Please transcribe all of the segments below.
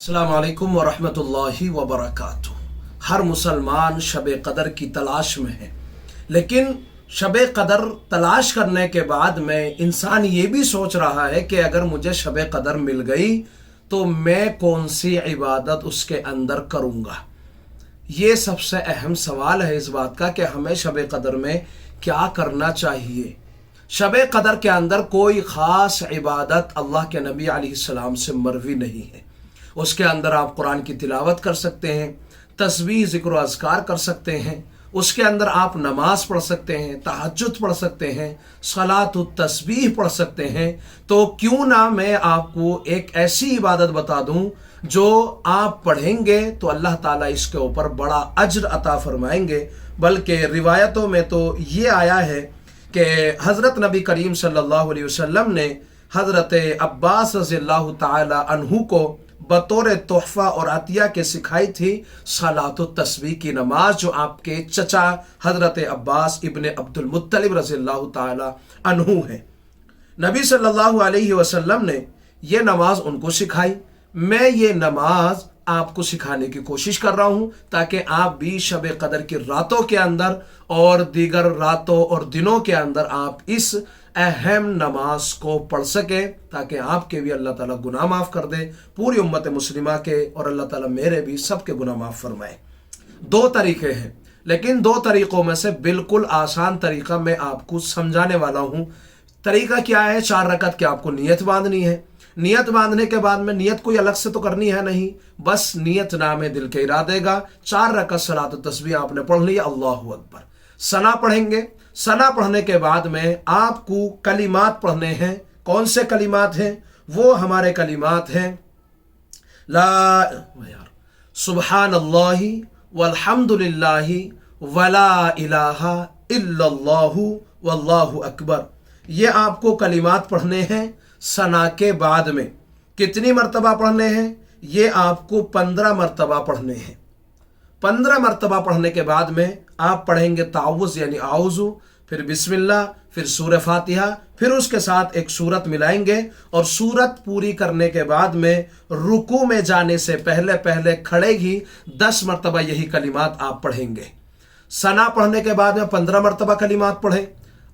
अस्सलाम वालेकुम व रहमतुल्लाहि व बरकातुहू। हर मुसलमान शब कदर की तलाश में है, लेकिन शब कदर तलाश करने के बाद में इंसान ये भी सोच रहा है कि अगर मुझे शब कदर मिल गई तो मैं कौन सी इबादत उसके अंदर करूँगा। ये सबसे अहम सवाल है इस बात का कि हमें शब कदर में क्या करना चाहिए। शब कदर के अंदर कोई ख़ास इबादत अल्लाह के नबी अलैहिस्सलाम से मरवी नहीं है। उसके अंदर आप कुरान की तिलावत कर सकते हैं, तस्बीह ज़िक्र व अज़कार कर सकते हैं, उसके अंदर आप नमाज पढ़ सकते हैं, तहज्जुद पढ़ सकते हैं, सलात व तस्बीह पढ़ सकते हैं। तो क्यों ना मैं आपको एक ऐसी इबादत बता दूं जो आप पढ़ेंगे तो अल्लाह ताला इसके ऊपर बड़ा अज्र अता फरमाएंगे। बल्कि रिवायतों में तो ये आया है कि हज़रत नबी करीम सल्लल्लाहु अलैहि वसल्लम ने हज़रत अब्बास रज़ियल्लाहु ताला अन्हु को बतौर तोहफ़ा और अतिया के सिखाई थी सलात तस्बीह की नमाज, जो आपके चचा हज़रत अब्बास इब्न अब्दुल मुत्तलिब रज़ियल्लाहु ताला अन्हु है। नबी सल्लल्लाहु अलैहि वसल्लम ने ये नमाज उनको सिखाई। मैं ये नमाज आपको सिखाने की कोशिश कर रहा हूँ ताकि आप भी शब कदर की रातों के अंदर और दीगर रातों और दिनों के अंदर आप इस अहम नमाज को पढ़ सके, ताकि आपके भी अल्लाह ताला गुनाह माफ़ कर दे, पूरी उम्मत मुस्लिमा के, और अल्लाह ताला मेरे भी सबके गुनाह माफ़ फरमाए। दो तरीके हैं, लेकिन दो तरीक़ों में से बिल्कुल आसान तरीक़ा मैं आपको समझाने वाला हूँ। तरीक़ा क्या है? 4 रकात की आपको नियत बांधनी है। नियत बांधने के बाद में नियत कोई अलग से तो करनी है नहीं, बस नियत नाम दिल के इरादे का 4 रकात सलात व तस्बीह आपने पढ़ लिया, अल्लाहु अकबर। सना पढ़ेंगे। सना पढ़ने के बाद में आपको कलिमात पढ़ने हैं। कौन से कलिमात हैं? वो हमारे कलिमात हैं सुब्हानल्लाहि वल्हम्दुलिल्लाहि वला इलाहा इल्लल्लाहु वल्लाहु अकबर। ये आपको कलिमात पढ़ने हैं। सना के बाद में कितनी मर्तबा पढ़ने हैं? ये आपको 15 मर्तबा पढ़ने हैं। 15 मर्तबा पढ़ने के बाद में आप पढ़ेंगे ताउज़ यानी आउज़ु, फिर बिस्मिल्लाह, फिर सूरह फातिहा, फिर उसके साथ एक सूरत मिलाएंगे, और सूरत पूरी करने के बाद में रुकू में जाने से पहले पहले खड़े ही 10 मर्तबा यही कलिमात आप पढ़ेंगे। सना पढ़ने के बाद में 15 मर्तबा कलिमात पढ़े,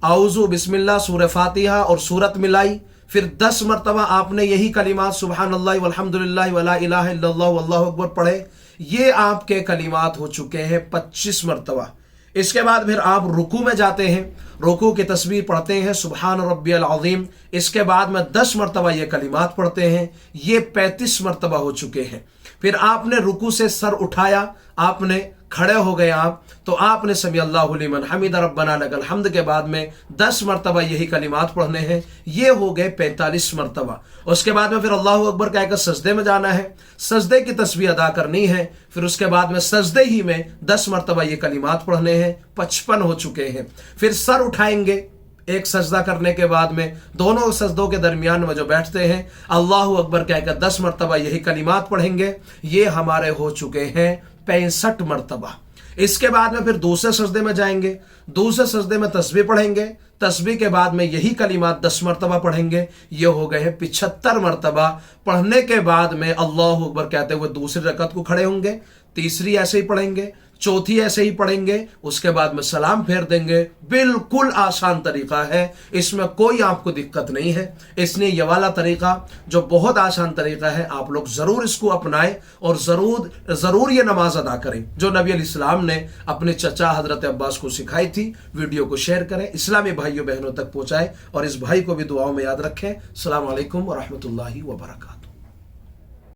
आउज़ु, बिस्मिल्लाह, सूरह फातिहा और सूरत मिलाई, फिर 10 मर्तबा आपने यही कलिमात सुब्हानल्लाहि वल्हम्दुलिल्लाहि वला इलाहा इल्लल्लाहु वल्लाहु अकबर पढ़े। ये आपके कलिमात हो चुके हैं 25 मर्तबा। इसके बाद फिर आप रुकू में जाते हैं, रुकू की तस्बीह पढ़ते हैं सुब्हान रब्बियल अज़ीम। इसके बाद में 10 मर्तबा ये कलिमात पढ़ते हैं, ये 35 मर्तबा हो चुके हैं। फिर आपने रुकू से सर उठाया, आपने खड़े हो गए आप, तो आपने समी अल्लाहु लिमन हमिद रब्बना लकल हम्द के बाद में 10 मर्तबा यही कलिमात पढ़ने हैं, ये हो गए 45 मर्तबा। उसके बाद में फिर अल्लाहु अकबर कहकर सजदे में जाना है, सजदे की तस्बीह अदा करनी है। फिर उसके बाद में सजदे ही में 10 मर्तबा ये कलिमात पढ़ने हैं, 55 हो चुके हैं। फिर सर उठाएंगे एक सजदा करने के बाद में, दोनों सजदों के दरमियान में जो बैठते हैं, अल्लाहु अकबर कहकर 10 मर्तबा यही कलिमात पढ़ेंगे। ये हमारे हो चुके हैं 65 मर्तबा। इसके बाद में फिर दूसरे सजदे में जाएंगे, दूसरे सजदे में तस्बीह पढ़ेंगे, तस्बीह के बाद में यही कलिमात 10 मर्तबा पढ़ेंगे। ये हो गए हैं 75 मर्तबा। पढ़ने के बाद में अल्लाहु अकबर कहते हुए दूसरी रकत को खड़े होंगे, तीसरी ऐसे ही पढ़ेंगे, चौथी ऐसे ही पढ़ेंगे, उसके बाद में सलाम फेर देंगे। बिल्कुल आसान तरीका है, इसमें कोई आपको दिक्कत नहीं है। इसलिए ये वाला तरीका जो बहुत आसान तरीका है, आप लोग ज़रूर इसको अपनाएं और ज़रूर ये नमाज अदा करें जो नबी अलैहिस्सलाम ने अपने चचा हज़रत अब्बास को सिखाई थी। वीडियो को शेयर करें, इस्लामी भाइयों बहनों तक पहुँचाएं, और इस भाई को भी दुआओं में याद रखें। अस्सलाम वालेकुम व रहमतुल्लाहि व बरकातुहू।